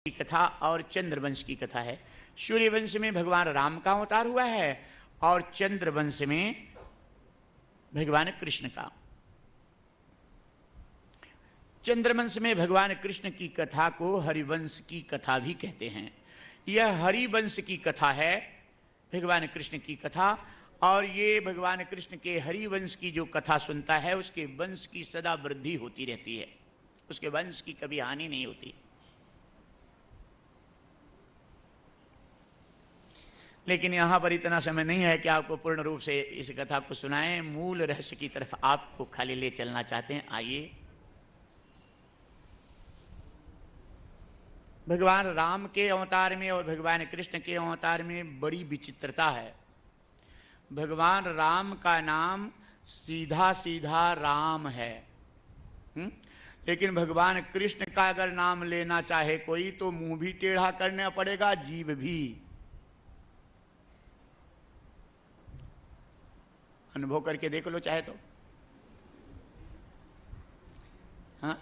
की कथा और चंद्रवंश की कथा है। सूर्यवंश में भगवान राम का अवतार हुआ है और चंद्रवंश में भगवान कृष्ण का। चंद्रवंश में भगवान कृष्ण की कथा को हरिवंश की कथा भी कहते हैं। यह हरिवंश की कथा है, भगवान कृष्ण की कथा। और ये भगवान कृष्ण के हरिवंश की जो कथा सुनता है उसके वंश की सदा वृद्धि होती रहती है, उसके वंश की कभी हानि नहीं होती। लेकिन यहां पर इतना समय नहीं है कि आपको पूर्ण रूप से इस कथा को सुनाएं। मूल रहस्य की तरफ आपको खाली ले चलना चाहते हैं। आइए, भगवान राम के अवतार में और भगवान कृष्ण के अवतार में बड़ी विचित्रता है। भगवान राम का नाम सीधा सीधा राम है, लेकिन भगवान कृष्ण का अगर नाम लेना चाहे कोई तो मुंह भी टेढ़ा करना पड़ेगा, जीभ भी। अनुभव करके देख लो चाहे तो। हाँ,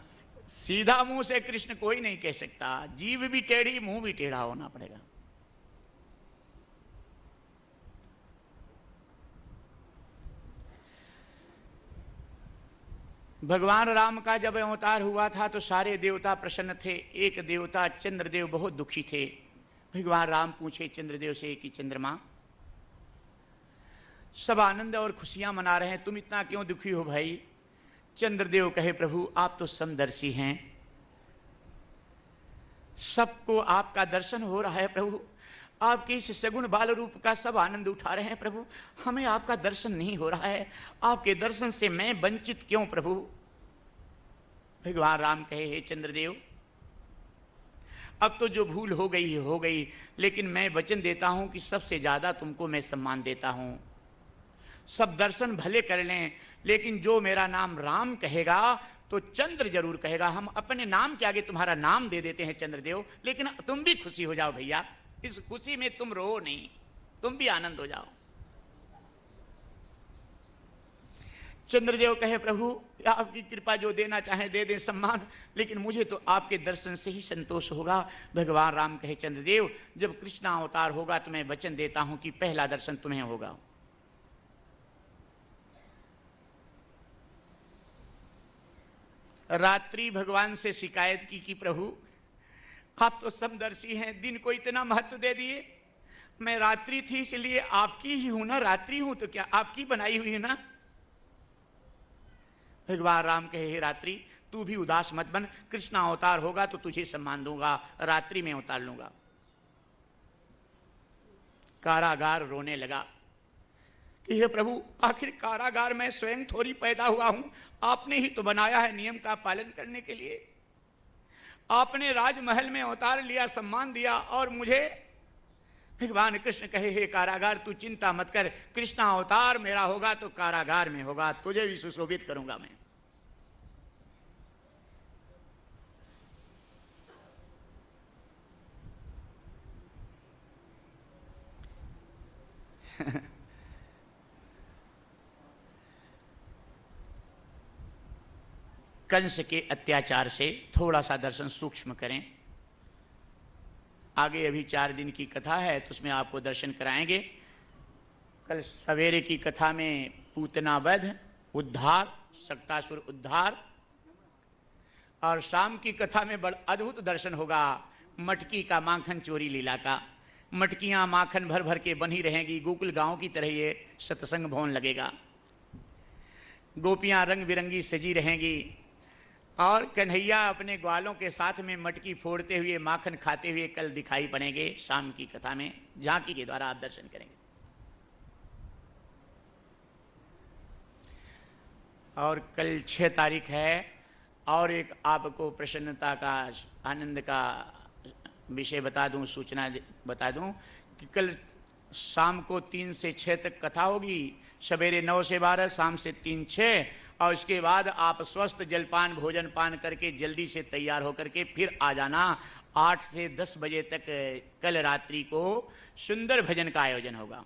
सीधा मुंह से कृष्ण कोई नहीं कह सकता, जीभ भी टेढ़ी, मुंह भी टेढ़ा होना पड़ेगा। भगवान राम का जब अवतार हुआ था तो सारे देवता प्रसन्न थे। एक देवता चंद्रदेव बहुत दुखी थे। भगवान राम पूछे चंद्रदेव से कि चंद्रमा, सब आनंद और खुशियां मना रहे हैं, तुम इतना क्यों दुखी हो भाई? चंद्रदेव कहे, प्रभु आप तो समदर्शी हैं, सबको आपका दर्शन हो रहा है प्रभु, आपके इस सगुण बाल रूप का सब आनंद उठा रहे हैं प्रभु, हमें आपका दर्शन नहीं हो रहा है, आपके दर्शन से मैं वंचित क्यों प्रभु? भगवान राम कहे, हे चंद्रदेव, अब तो जो भूल हो गई, लेकिन मैं वचन देता हूं कि सबसे ज्यादा तुमको मैं सम्मान देता हूं। सब दर्शन भले कर लें, लेकिन जो मेरा नाम राम कहेगा तो चंद्र जरूर कहेगा। हम अपने नाम के आगे तुम्हारा नाम दे देते हैं चंद्रदेव, लेकिन तुम भी खुशी हो जाओ भैया, इस खुशी में तुम रो नहीं, तुम भी आनंद हो जाओ। चंद्रदेव कहे, प्रभु आपकी कृपा जो देना चाहे दे दें सम्मान, लेकिन मुझे तो आपके दर्शन से ही संतोष होगा। भगवान राम कहे, चंद्रदेव जब कृष्ण अवतार होगा तो मैं वचन देता हूं कि पहला दर्शन तुम्हें होगा। रात्रि भगवान से शिकायत की कि प्रभु आप तो समदर्शी हैं, दिन को इतना महत्व दे दिए, मैं रात्रि थी इसलिए आपकी ही हूं ना, रात्रि हूं तो क्या आपकी बनाई हुई है ना। भगवान राम कहे, हे रात्रि तू भी उदास मत बन, कृष्ण अवतार होगा तो तुझे सम्मान दूंगा, रात्रि में उतार लूंगा। कारागार रोने लगा कि हे प्रभु आखिर कारागार में स्वयं थोड़ी पैदा हुआ हूं, आपने ही तो बनाया है नियम का पालन करने के लिए, आपने राजमहल में अवतार लिया, सम्मान दिया, और मुझे भगवान कृष्ण कहे, हे कारागार तू चिंता मत कर, कृष्ण अवतार मेरा होगा तो कारागार में होगा, तुझे भी सुशोभित करूंगा मैं। कंस के अत्याचार से थोड़ा सा दर्शन सूक्ष्म करें। आगे अभी 4 दिन की कथा है तो उसमें आपको दर्शन कराएंगे। कल सवेरे की कथा में पूतना वध, उद्धार, शक्तासुर उद्धार, और शाम की कथा में बड़ा अद्भुत दर्शन होगा मटकी का माखन चोरी लीला का। मटकियां माखन भर भर के बनी रहेंगी, गोकुल गांव की तरह ये सत्संग भवन लगेगा, गोपियां रंग बिरंगी सजी रहेंगी, और कन्हैया अपने ग्वालों के साथ में मटकी फोड़ते हुए माखन खाते हुए कल दिखाई पड़ेंगे शाम की कथा में। झांकी के द्वारा आप दर्शन करेंगे। और कल 6 तारीख है, और एक आपको प्रसन्नता का, आनंद का विषय बता दूं, सूचना बता दूं कि कल शाम को 3 से 6 तक कथा होगी, सवेरे 9 से 12, शाम से 3-6, और उसके बाद आप स्वस्थ जलपान भोजन पान करके जल्दी से तैयार होकर के फिर आ जाना। 8 से 10 बजे तक कल रात्रि को सुंदर भजन का आयोजन होगा।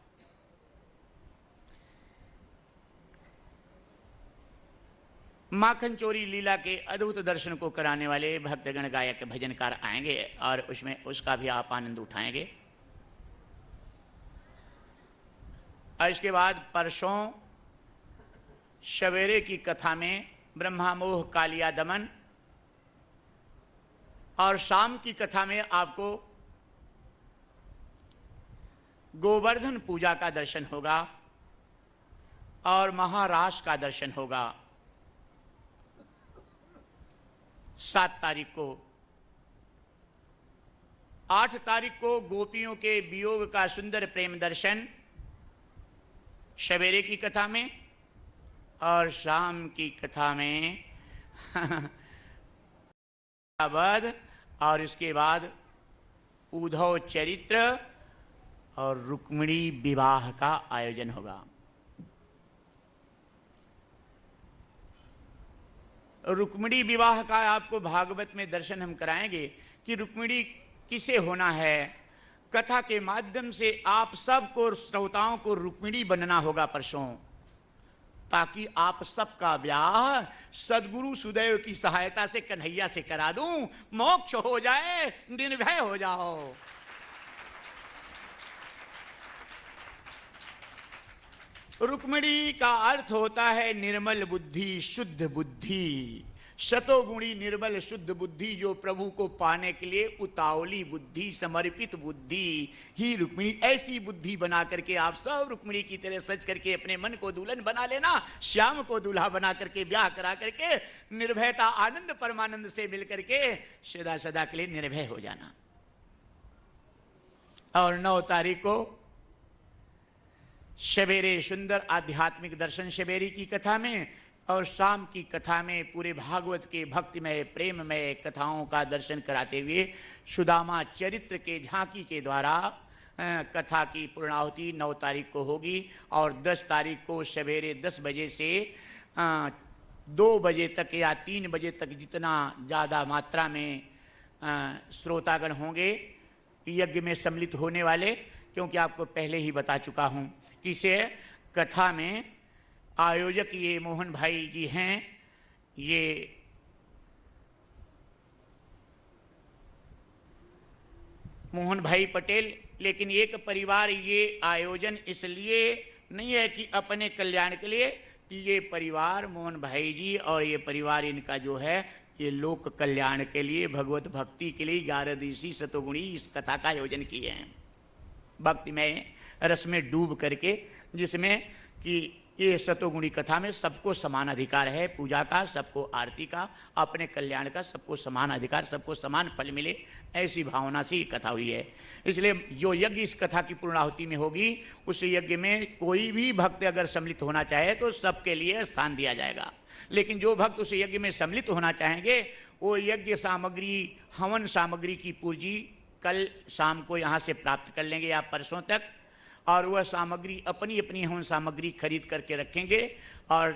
माखन चोरी लीला के अद्भुत दर्शन को कराने वाले भक्तगण गायक भजनकार आएंगे और उसमें उसका भी आप आनंद उठाएंगे। और इसके बाद परसों सवेरे की कथा में ब्रह्मामोह कालिया दमन, और शाम की कथा में आपको गोवर्धन पूजा का दर्शन होगा और महारास का दर्शन होगा। 7 तारीख को। 8 तारीख को गोपियों के वियोग का सुंदर प्रेम दर्शन सवेरे की कथा में, और शाम की कथा में वध, और इसके बाद उद्धव चरित्र और रुक्मिणी विवाह का आयोजन होगा। रुक्मिणी विवाह का आपको भागवत में दर्शन हम कराएंगे कि रुक्मिणी किसे होना है। कथा के माध्यम से आप सबको, श्रोताओं को रुक्मिणी बनना होगा परसों, ताकि आप सबका ब्याह सदगुरु सुदैव की सहायता से कन्हैया से करा दूं, मोक्ष हो जाए, निर्भय हो जाओ। रुक्मिणी का अर्थ होता है निर्मल बुद्धि, शुद्ध बुद्धि, शतोगुणी निर्मल शुद्ध बुद्धि, जो प्रभु को पाने के लिए उतावली बुद्धि, समर्पित बुद्धि ही रुक्मिणी। ऐसी बुद्धि बना करके आप सब रुक्मिणी की तरह सज करके अपने मन को दुल्हन बना लेना, श्याम को दूल्हा बना करके ब्याह करा करके निर्भयता आनंद परमानंद से मिल करके सदा सदा के लिए निर्भय हो जाना। और 9 तारीख को सवेरे सुंदर आध्यात्मिक दर्शन सवेरे की कथा में, और शाम की कथा में पूरे भागवत के भक्तिमय प्रेममय कथाओं का दर्शन कराते हुए सुदामा चरित्र के झांकी के द्वारा कथा की पूर्णाहुति 9 तारीख को होगी। और 10 तारीख को सवेरे 10 बजे से 2 बजे तक या 3 बजे तक जितना ज़्यादा मात्रा में श्रोतागण होंगे यज्ञ में सम्मिलित होने वाले, क्योंकि आपको पहले ही बता चुका हूँ कि इसे कथा में आयोजक ये मोहन भाई जी हैं, ये मोहन भाई पटेल। लेकिन एक परिवार ये आयोजन इसलिए नहीं है कि अपने कल्याण के लिए, कि ये परिवार मोहन भाई जी और ये परिवार इनका जो है ये लोक कल्याण के लिए, भगवत भक्ति के लिए 11 दिवसीय शतगुणी इस कथा का आयोजन किए हैं, भक्ति में रस में डूब करके, जिसमें कि ये शतगुणी कथा में सबको समान अधिकार है, पूजा का, सबको आरती का, अपने कल्याण का, सबको समान अधिकार, सबको समान फल मिले, ऐसी भावना से ये कथा हुई है। इसलिए जो यज्ञ इस कथा की पूर्णाहुति में होगी, उस यज्ञ में कोई भी भक्त अगर सम्मिलित होना चाहे तो सबके लिए स्थान दिया जाएगा। लेकिन जो भक्त उस यज्ञ में सम्मिलित होना चाहेंगे, वो यज्ञ सामग्री, हवन सामग्री की पूर्जी कल शाम को यहाँ से प्राप्त कर लेंगे या परसों तक, और वह सामग्री अपनी अपनी हवन सामग्री खरीद करके रखेंगे और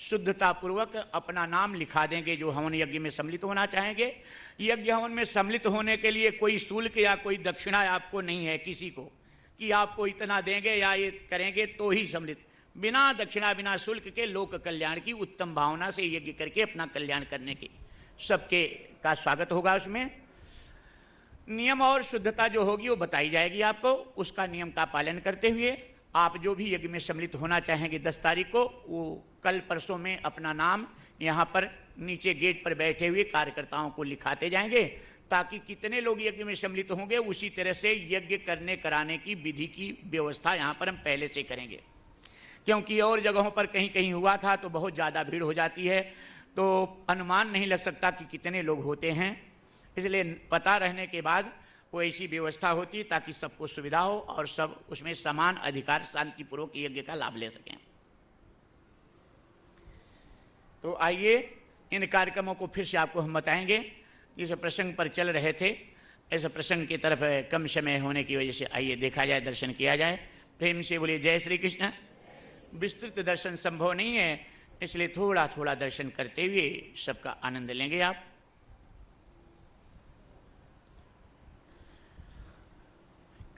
शुद्धता पूर्वक अपना नाम लिखा देंगे जो हवन यज्ञ में सम्मिलित होना चाहेंगे। यज्ञ हवन में सम्मिलित होने के लिए कोई शुल्क या कोई दक्षिणा आपको नहीं है किसी को, कि आपको इतना देंगे या ये करेंगे तो ही सम्मिलित। बिना दक्षिणा बिना शुल्क के लोक कल्याण की उत्तम भावना से यज्ञ करके अपना कल्याण करने के सबके का स्वागत होगा। उसमें नियम और शुद्धता जो होगी वो बताई जाएगी आपको, उसका नियम का पालन करते हुए आप जो भी यज्ञ में सम्मिलित होना चाहेंगे 10 तारीख को, वो कल परसों में अपना नाम यहाँ पर नीचे गेट पर बैठे हुए कार्यकर्ताओं को लिखाते जाएंगे, ताकि कितने लोग यज्ञ में सम्मिलित होंगे उसी तरह से यज्ञ करने कराने की विधि की व्यवस्था यहाँ पर हम पहले से करेंगे। क्योंकि और जगहों पर कहीं कहीं हुआ था तो बहुत ज़्यादा भीड़ हो जाती है, तो अनुमान नहीं लग सकता कि कितने लोग होते हैं, इसलिए पता रहने के बाद वो ऐसी व्यवस्था होती है ताकि सबको सुविधा हो और सब उसमें समान अधिकार शांतिपूर्वक यज्ञ का लाभ ले सकें। तो आइए इन कार्यक्रमों को फिर से आपको हम बताएंगे। जिस प्रसंग पर चल रहे थे, ऐसे प्रसंग की तरफ कम समय होने की वजह से आइए देखा जाए, दर्शन किया जाए। प्रेम से बोलिए जय श्री कृष्ण। विस्तृत दर्शन संभव नहीं है, इसलिए थोड़ा थोड़ा दर्शन करते हुए सबका आनंद लेंगे आप।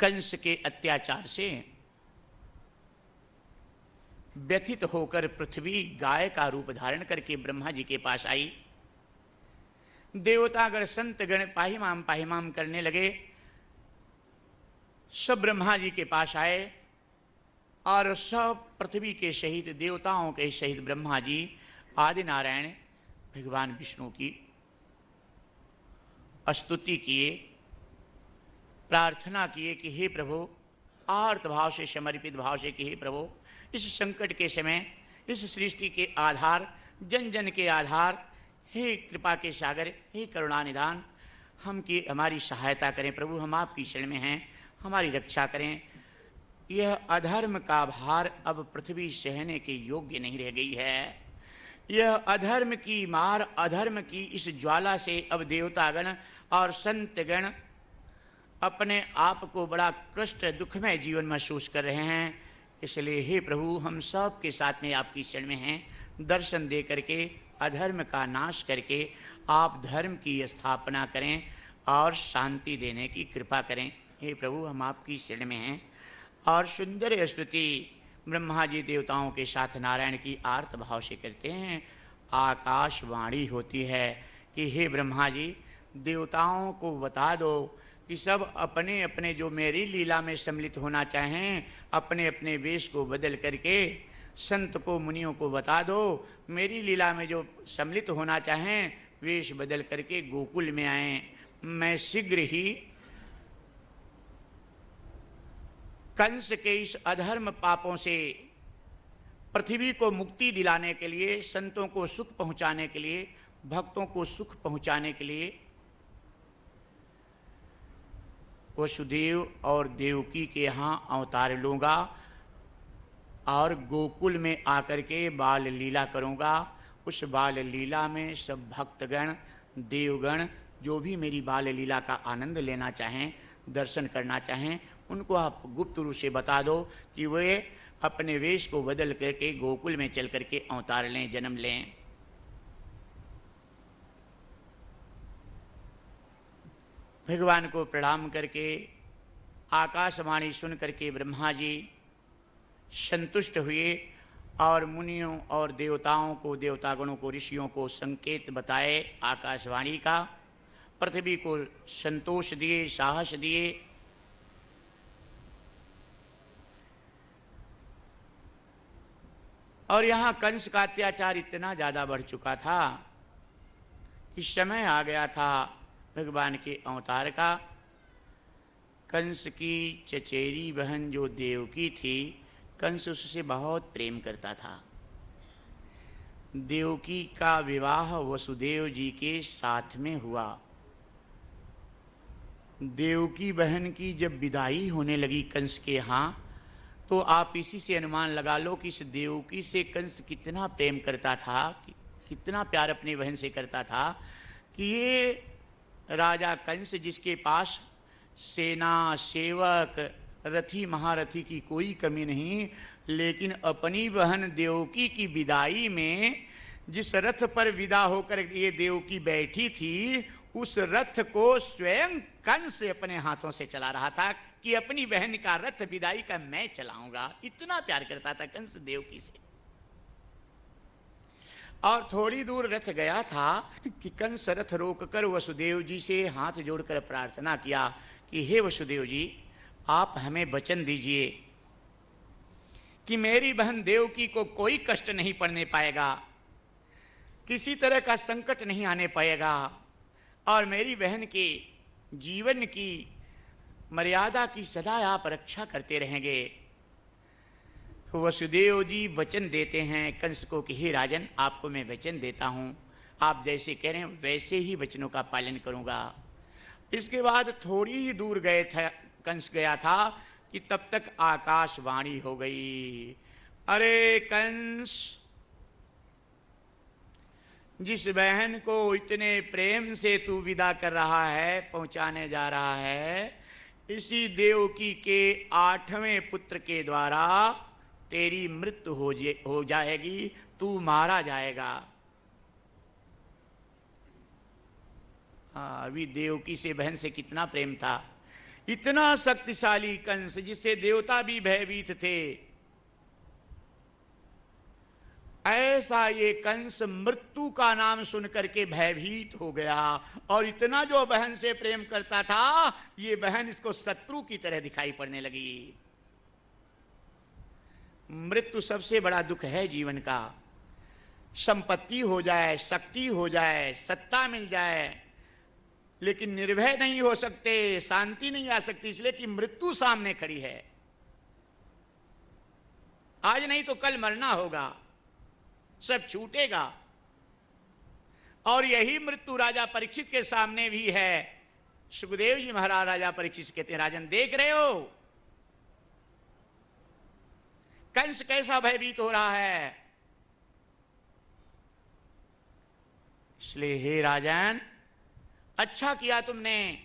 कंस के अत्याचार से व्यथित होकर पृथ्वी गाय का रूप धारण करके ब्रह्मा जी के पास आई। देवतागण संत गण पाहिमाम करने लगे। सब ब्रह्मा जी के पास आए और सब पृथ्वी के सहित देवताओं के सहित ब्रह्मा जी आदि नारायण भगवान विष्णु की स्तुति किए, प्रार्थना किए कि हे प्रभु, आर्त भाव से समर्पित भाव से कि हे प्रभु, इस संकट के समय, इस सृष्टि के आधार, जन जन के आधार, हे कृपा के सागर, हे करुणा निधान, हमारी सहायता करें प्रभु, हम आपकी शरण में हैं, हमारी रक्षा करें। यह अधर्म का भार अब पृथ्वी सहने के योग्य नहीं रह गई है। यह अधर्म की मार, अधर्म की इस ज्वाला से अब देवतागण और संतगण अपने आप को बड़ा कष्ट दुखमय जीवन महसूस कर रहे हैं। इसलिए हे प्रभु, हम सब के साथ में आपकी शरण में हैं। दर्शन दे करके, अधर्म का नाश करके आप धर्म की स्थापना करें और शांति देने की कृपा करें। हे प्रभु, हम आपकी शरण में हैं। और सुंदर स्तुति ब्रह्मा जी देवताओं के साथ नारायण की आर्त भाव से करते हैं। आकाशवाणी होती है कि हे ब्रह्मा जी, देवताओं को बता दो कि सब अपने अपने जो मेरी लीला में सम्मिलित होना चाहें, अपने अपने वेश को बदल करके संत को, मुनियों को बता दो, मेरी लीला में जो सम्मिलित होना चाहें वेश बदल करके गोकुल में आएं। मैं शीघ्र ही कंस के इस अधर्म पापों से पृथ्वी को मुक्ति दिलाने के लिए, संतों को सुख पहुंचाने के लिए, भक्तों को सुख पहुंचाने के लिए वसुदेव और देवकी के यहाँ अवतार लूँगा और गोकुल में आकर के बाल लीला करूँगा। उस बाल लीला में सब भक्तगण, देवगण जो भी मेरी बाल लीला का आनंद लेना चाहें, दर्शन करना चाहें, उनको आप गुप्त रूप से बता दो कि वे अपने वेश को बदल करके गोकुल में चल करके अवतार लें, जन्म लें। भगवान को प्रणाम करके, आकाशवाणी सुन करके ब्रह्मा जी संतुष्ट हुए और मुनियों और देवताओं को, देवतागणों को, ऋषियों को संकेत बताए आकाशवाणी का। पृथ्वी को संतोष दिए, साहस दिए। और यहाँ कंस का अत्याचार इतना ज़्यादा बढ़ चुका था कि समय आ गया था भगवान के अवतार का। कंस की चचेरी बहन जो देवकी थी, कंस उससे बहुत प्रेम करता था। देवकी का विवाह वसुदेव जी के साथ में हुआ। देवकी बहन की जब विदाई होने लगी कंस के यहाँ, तो आप इसी से अनुमान लगा लो कि इस देवकी से कंस कितना प्रेम करता था, कितना प्यार अपनी बहन से करता था कि ये राजा कंस, जिसके पास सेना, सेवक, रथी महारथी की कोई कमी नहीं, लेकिन अपनी बहन देवकी की विदाई में जिस रथ पर विदा होकर ये देवकी बैठी थी, उस रथ को स्वयं कंस अपने हाथों से चला रहा था कि अपनी बहन का रथ विदाई का मैं चलाऊंगा। इतना प्यार करता था कंस देवकी से। और थोड़ी दूर रथ गया था कि कंस रथ रोककर वसुदेव जी से हाथ जोड़कर प्रार्थना किया कि हे वसुदेव जी, आप हमें वचन दीजिए कि मेरी बहन देवकी को कोई कष्ट नहीं पड़ने पाएगा, किसी तरह का संकट नहीं आने पाएगा, और मेरी बहन के जीवन की मर्यादा की सदा आप रक्षा करते रहेंगे। वसुदेव जी वचन देते हैं कंस को कि हे राजन, आपको मैं वचन देता हूँ, आप जैसे कह रहे हैं वैसे ही वचनों का पालन करूँगा। इसके बाद थोड़ी ही दूर गए थे, कंस गया था कि तब तक आकाशवाणी हो गई। अरे कंस, जिस बहन को इतने प्रेम से तू विदा कर रहा है, पहुंचाने जा रहा है, इसी देवकी के 8वें पुत्र के द्वारा तेरी मृत्यु हो जाएगी, तू मारा जाएगा। अभी देवकी से बहन से कितना प्रेम था। इतना शक्तिशाली कंस, जिससे देवता भी भयभीत थे। ऐसा ये कंस मृत्यु का नाम सुन करके भयभीत हो गया, और इतना जो बहन से प्रेम करता था, ये बहन इसको शत्रु की तरह दिखाई पड़ने लगी। मृत्यु सबसे बड़ा दुख है जीवन का। संपत्ति हो जाए, शक्ति हो जाए, सत्ता मिल जाए, लेकिन निर्भय नहीं हो सकते, शांति नहीं आ सकती, इसलिए कि मृत्यु सामने खड़ी है। आज नहीं तो कल मरना होगा, सब छूटेगा। और यही मृत्यु राजा परीक्षित के सामने भी है। सुखदेव जी महाराज राजा परीक्षित कहते हैं, राजन देख रहे हो कंस कैसा भयभीत हो रहा है। इसलिए हे राजन, अच्छा किया तुमने,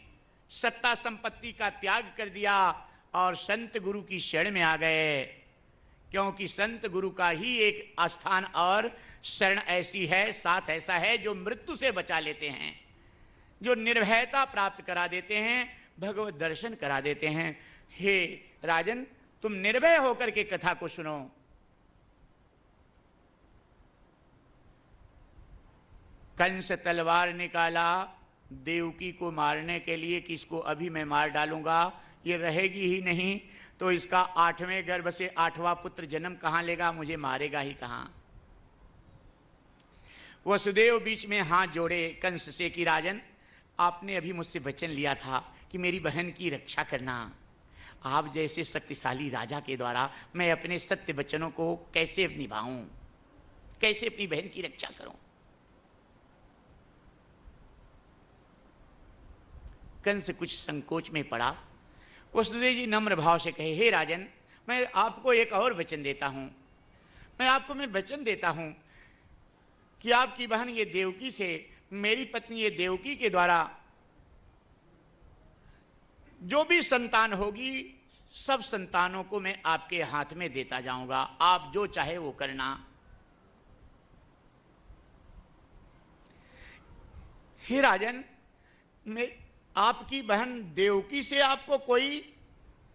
सत्ता संपत्ति का त्याग कर दिया और संत गुरु की शरण में आ गए, क्योंकि संत गुरु का ही एक आस्थान और शरण ऐसी है, साथ ऐसा है जो मृत्यु से बचा लेते हैं, जो निर्भयता प्राप्त करा देते हैं, भगवत दर्शन करा देते हैं। हे राजन, तुम निर्भय होकर के कथा को सुनो। कंस तलवार निकाला देवकी को मारने के लिए, कि इसको अभी मैं मार डालूंगा, ये रहेगी ही नहीं, तो इसका 8वें गर्भ से 8वां पुत्र जन्म कहां लेगा, मुझे मारेगा ही कहां। वसुदेव बीच में हाथ जोड़े कंस से कि राजन, आपने अभी मुझसे वचन लिया था कि मेरी बहन की रक्षा करना। आप जैसे शक्तिशाली राजा के द्वारा मैं अपने सत्य वचनों को कैसे निभाऊं, कैसे अपनी बहन की रक्षा करूं। कंस कुछ संकोच में पड़ा। वसुदेव जी नम्र भाव से कहे, हे राजन, मैं आपको एक और वचन देता हूं। मैं वचन देता हूं कि आपकी बहन ये देवकी से, मेरी पत्नी ये देवकी के द्वारा जो भी संतान होगी, सब संतानों को मैं आपके हाथ में देता जाऊंगा, आप जो चाहे वो करना। हे राजन, मैं आपकी बहन देवकी से आपको कोई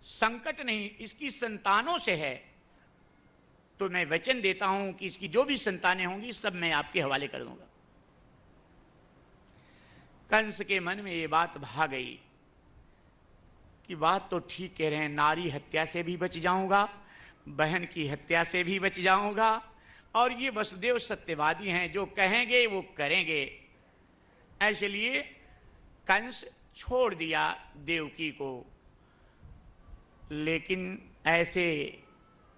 संकट नहीं, इसकी संतानों से है, तो मैं वचन देता हूं कि इसकी जो भी संतानें होंगी सब मैं आपके हवाले कर दूंगा। कंस के मन में ये बात भा गई कि बात तो ठीक कह रहे हैं, नारी हत्या से भी बच जाऊंगा, बहन की हत्या से भी बच जाऊंगा, और ये वसुदेव सत्यवादी हैं, जो कहेंगे वो करेंगे। ऐसे लिए कंस छोड़ दिया देवकी को, लेकिन ऐसे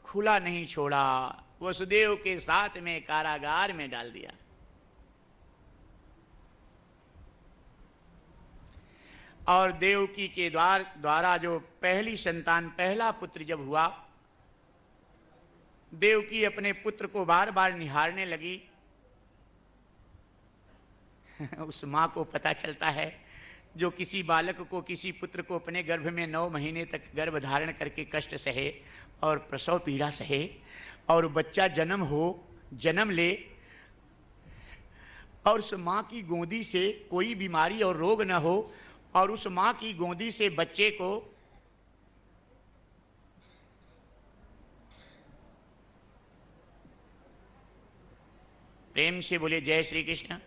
खुला नहीं छोड़ा, वसुदेव के साथ में कारागार में डाल दिया। और देवकी के द्वारा जो पहली संतान, पहला पुत्र जब हुआ, देवकी अपने पुत्र को बार बार निहारने लगी। उस मां को पता चलता है, जो किसी बालक को, किसी पुत्र को अपने गर्भ में 9 महीने तक गर्भ धारण करके कष्ट सहे और प्रसव पीड़ा सहे, और बच्चा जन्म ले, और उस माँ की गोदी से कोई बीमारी और रोग न हो, और उस माँ की गोदी से बच्चे को प्रेम से बोले जय श्री कृष्ण।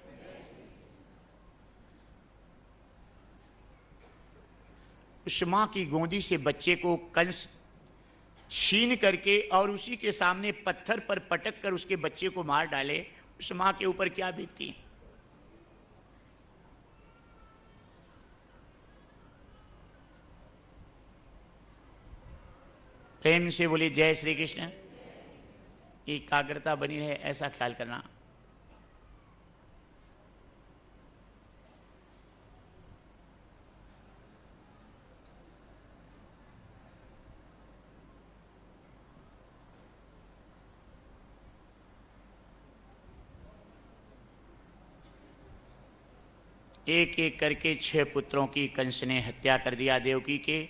उस माँ की गोदी से बच्चे को कंस छीन करके और उसी के सामने पत्थर पर पटक कर उसके बच्चे को मार डाले, उस माँ के ऊपर क्या बीतती। प्रेम से बोले जय श्री कृष्ण। एकाग्रता बनी रहे, ऐसा ख्याल करना। एक एक करके 6 पुत्रों की कंस ने हत्या कर दिया देवकी के।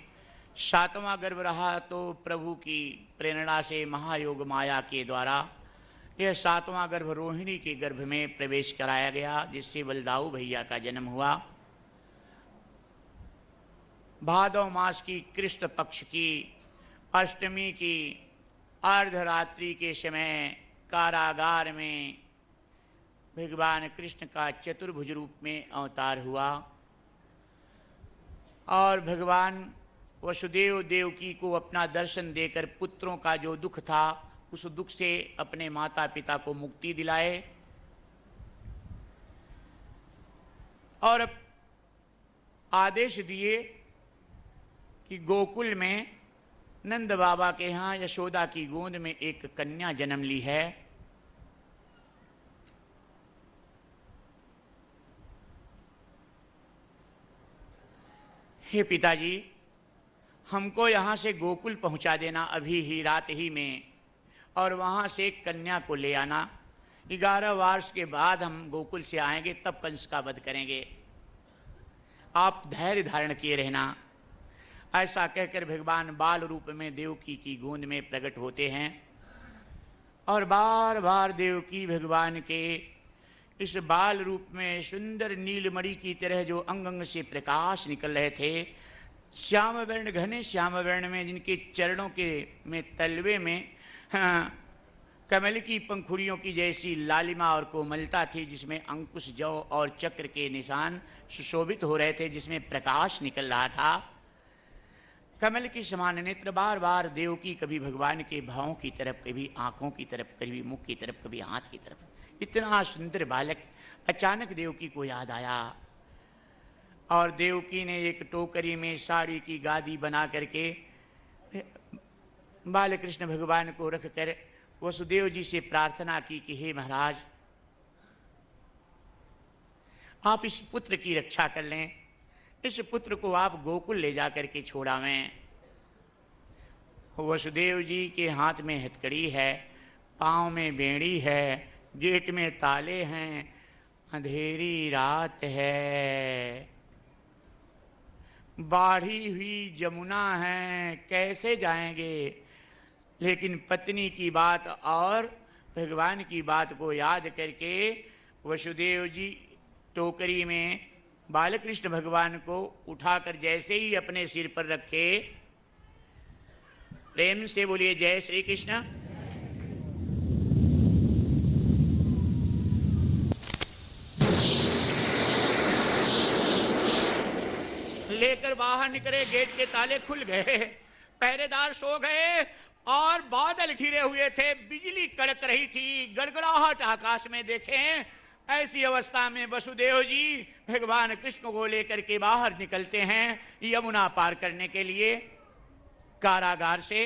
7वां गर्भ रहा तो प्रभु की प्रेरणा से महायोग माया के द्वारा यह 7वां गर्भ रोहिणी के गर्भ में प्रवेश कराया गया, जिससे बलदाऊ भैया का जन्म हुआ। भादव मास की कृष्ण पक्ष की अष्टमी की अर्धरात्रि के समय कारागार में भगवान कृष्ण का चतुर्भुज रूप में अवतार हुआ और भगवान वसुदेव देवकी को अपना दर्शन देकर पुत्रों का जो दुख था उस दुख से अपने माता पिता को मुक्ति दिलाए और आदेश दिए कि गोकुल में नंद बाबा के यहाँ यशोदा की गोद में एक कन्या जन्म ली है। हे पिताजी, हमको यहाँ से गोकुल पहुँचा देना अभी ही रात ही में, और वहाँ से कन्या को ले आना। 11 वर्ष के बाद हम गोकुल से आएंगे, तब कंस का वध करेंगे। आप धैर्य धारण किए रहना। ऐसा कहकर भगवान बाल रूप में देवकी की गोद में प्रकट होते हैं और बार बार देवकी भगवान के इस बाल रूप में सुंदर नीलमणि की तरह जो अंग अंग से प्रकाश निकल रहे थे, श्याम वर्ण, घने श्याम वर्ण में, जिनके चरणों के में तलवे में कमल की पंखुड़ियों की जैसी लालिमा और कोमलता थी, जिसमें अंकुश, जौ और चक्र के निशान सुशोभित हो रहे थे, जिसमें प्रकाश निकल रहा था। कमल की समान नेत्र बार बार देवकी कभी भगवान के भावों की तरफ, कभी आंखों की तरफ, कभी मुख की तरफ, कभी हाथ की तरफ। इतना सुंदर बालक अचानक देवकी को याद आया और देवकी ने एक टोकरी में साड़ी की गादी बना करके बालकृष्ण भगवान को रखकर वसुदेव जी से प्रार्थना की कि हे महाराज, आप इस पुत्र की रक्षा कर लें, इस पुत्र को आप गोकुल ले जा करके छोड़ावें। वसुदेव जी के हाथ में हथकड़ी है, पाँव में बेड़ी है, गेट में ताले हैं, अंधेरी रात है, बाढ़ी हुई जमुना है, कैसे जाएंगे। लेकिन पत्नी की बात और भगवान की बात को याद करके वसुदेव जी टोकरी में बालकृष्ण भगवान को उठाकर जैसे ही अपने सिर पर रखे, प्रेम से बोलिए जय श्री कृष्ण। लेकर बाहर निकले, गेट के ताले खुल गए, पहरेदार सो गए और बादल घिरे हुए थे, बिजली कड़क रही थी, गड़गड़ाहट आकाश में देखें। ऐसी अवस्था में वसुदेव जी भगवान कृष्ण को लेकर के बाहर निकलते हैं यमुना पार करने के लिए कारागार से।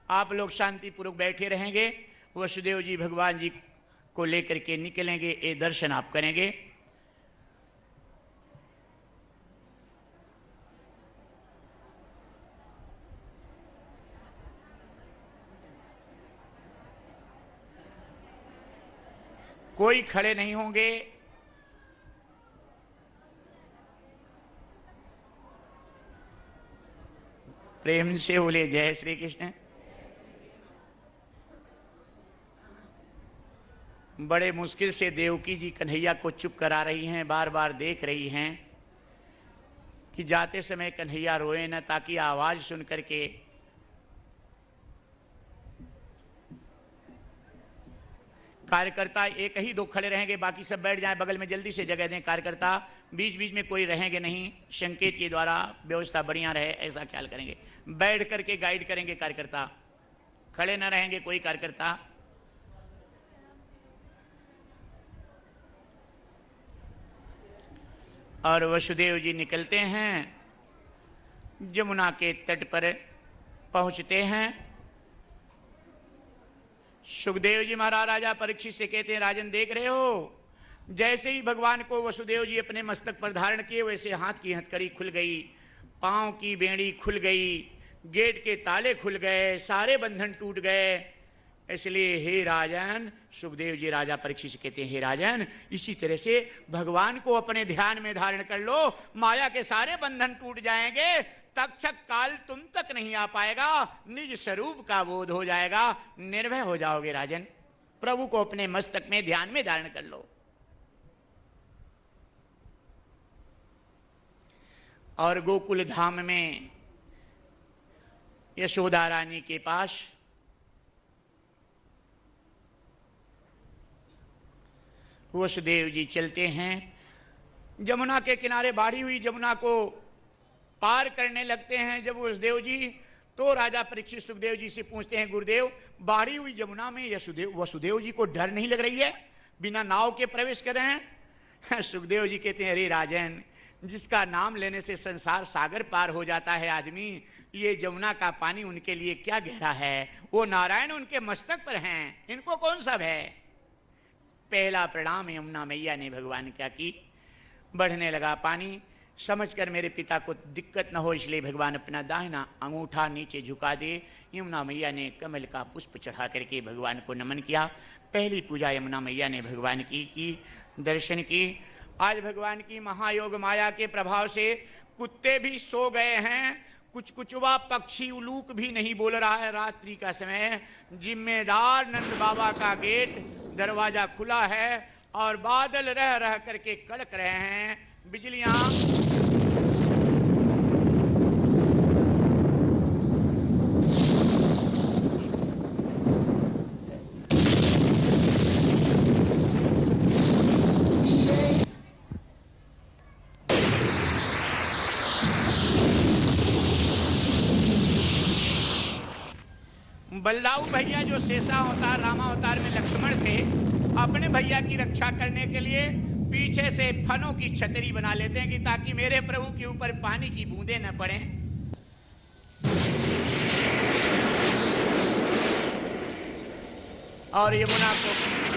आप लोग शांतिपूर्वक बैठे रहेंगे, वसुदेव जी भगवान जी को लेकर के निकलेंगे, ये दर्शन आप करेंगे। कोई खड़े नहीं होंगे, प्रेम से बोले जय श्री कृष्ण। बड़े मुश्किल से देवकी जी कन्हैया को चुप करा रही हैं, बार बार देख रही हैं कि जाते समय कन्हैया रोए न, ताकि आवाज सुन करके कार्यकर्ता एक ही दो खड़े रहेंगे, बाकी सब बैठ जाएं, बगल में जल्दी से जगह दें। कार्यकर्ता बीच बीच में कोई रहेंगे नहीं, संकेत के द्वारा व्यवस्था बढ़िया रहे ऐसा ख्याल करेंगे, बैठ करके गाइड करेंगे। कार्यकर्ता खड़े न रहेंगे कोई कार्यकर्ता। और वसुदेव जी निकलते हैं, यमुना के तट पर पहुंचते हैं। सुखदेव जी महाराज राजा परीक्षित से कहते हैं, राजन देख रहे हो, जैसे ही भगवान को वसुदेव जी अपने मस्तक पर धारण किए, वैसे हाथ की हथकड़ी खुल गई, पांव की बेड़ी खुल गई, गेट के ताले खुल गए, सारे बंधन टूट गए। इसलिए हे राजन, सुखदेव जी राजा परीक्षित से कहते हैं, हे राजन, इसी तरह से भगवान को अपने ध्यान में धारण कर लो, माया के सारे बंधन टूट जाएंगे, तक्षक काल तुम तक नहीं आ पाएगा, निज स्वरूप का बोध हो जाएगा, निर्भय हो जाओगे। राजन, प्रभु को अपने मस्तक में ध्यान में धारण कर लो। और गोकुल धाम में यशोदा रानी के पास वसुदेव जी चलते हैं, जमुना के किनारे बाढ़ी हुई जमुना को पार करने लगते हैं। जब वसुदेव जी तो राजा परीक्षित सुखदेव जी से पूछते हैं, गुरुदेव बाढ़ी हुई जमुना में वसुदेव जी को डर नहीं लग रही है, बिना नाव के प्रवेश कर रहे हैं? सुखदेव जी कहते हैं, अरे राजन, जिसका नाम लेने से संसार सागर पार हो जाता है आदमी, ये जमुना का पानी उनके लिए क्या गहरा है, वो नारायण उनके मस्तक पर हैं, इनको कौन सा है। पहला प्रणाम यमुना मैया ने भगवान क्या की, बढ़ने लगा पानी। समझकर मेरे पिता को दिक्कत न हो इसलिए भगवान अपना दाहिना अंगूठा नीचे झुका दे। यमुना मैया ने कमल का पुष्प चढ़ा करके भगवान को नमन किया। पहली पूजा यमुना मैया ने भगवान की दर्शन की। आज भगवान की महायोग माया के प्रभाव से कुत्ते भी सो गए हैं, कुछ कुचवा पक्षी उलूक भी नहीं बोल रहा है। रात्रि का समय, जिम्मेदार नंद बाबा का गेट दरवाजा खुला है और बादल रह रह करके कड़क रहे हैं, बिजलियां। बलदाऊ भैया जो शेषा अवतार रामा अवतार में लक्ष्मण थे, अपने भैया की रक्षा करने के लिए पीछे से फनों की छतरी बना लेते हैं कि ताकि मेरे प्रभु के ऊपर पानी की बूंदें न पड़ें। और यमुना को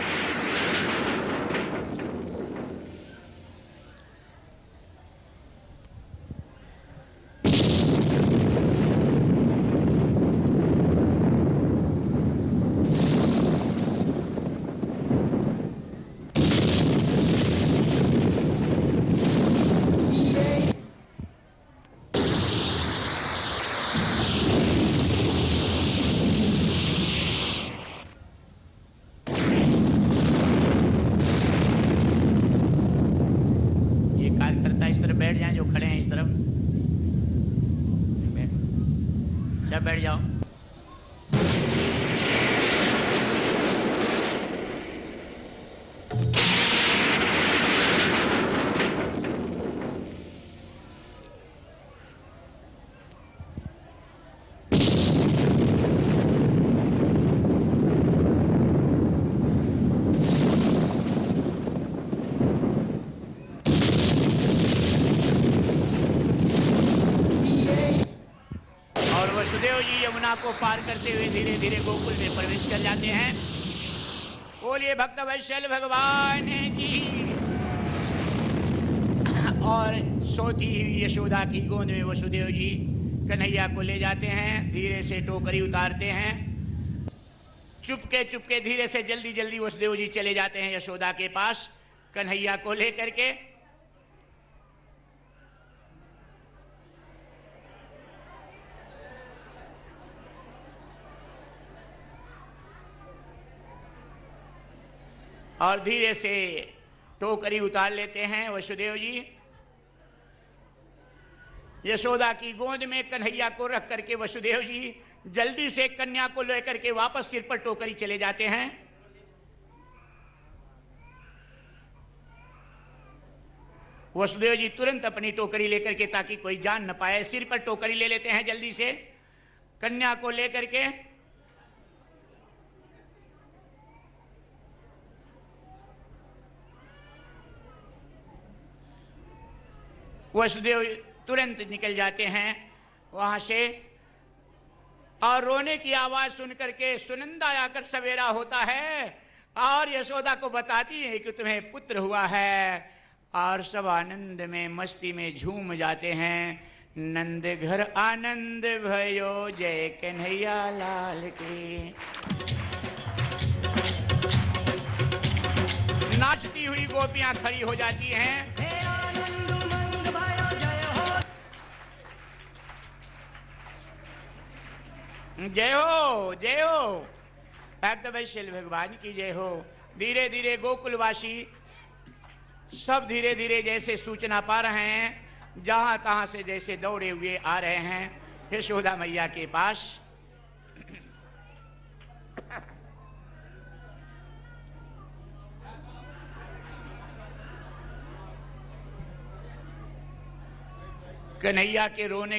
बैठ जाएं जो खड़े हैं इस तरफ, सब बैठ जाओ। यमुना को पार करते हुए धीरे धीरे गोकुल में प्रवेश कर जाते हैं। बोलिए भक्त वत्सल भगवान की। और सोती हुई यशोदा की गोद में वसुदेव जी कन्हैया को ले जाते हैं, धीरे से टोकरी उतारते हैं। चुपके चुपके धीरे से जल्दी जल्दी वसुदेव जी चले जाते हैं यशोदा के पास कन्हैया को लेकर के। और धीरे से टोकरी उतार लेते हैं वसुदेव जी। यशोदा की गोद में कन्हैया को रख करके वसुदेव जी जल्दी से कन्या को लेकर के वापस सिर पर टोकरी चले जाते हैं। वसुदेव जी तुरंत अपनी टोकरी लेकर के, ताकि कोई जान न पाए, सिर पर टोकरी ले लेते हैं जल्दी से कन्या को लेकर के। वसुदेव तुरंत निकल जाते हैं वहां से। और रोने की आवाज सुनकर के सुनंदा आकर सवेरा होता है और यशोदा को बताती है कि तुम्हें पुत्र हुआ है। और सब आनंद में मस्ती में झूम जाते हैं। नंद घर आनंद भयो, जय कन्हैया लाल के। नाचती हुई गोपियां खड़ी हो जाती हैं। जय हो जय हो, भक्त वत्सल भगवान की जय हो। धीरे धीरे गोकुलवासी सब धीरे धीरे जैसे सूचना पा रहे हैं, जहां तहां से जैसे दौड़े हुए आ रहे हैं यशोदा मैया के पास। कन्हैया के रोने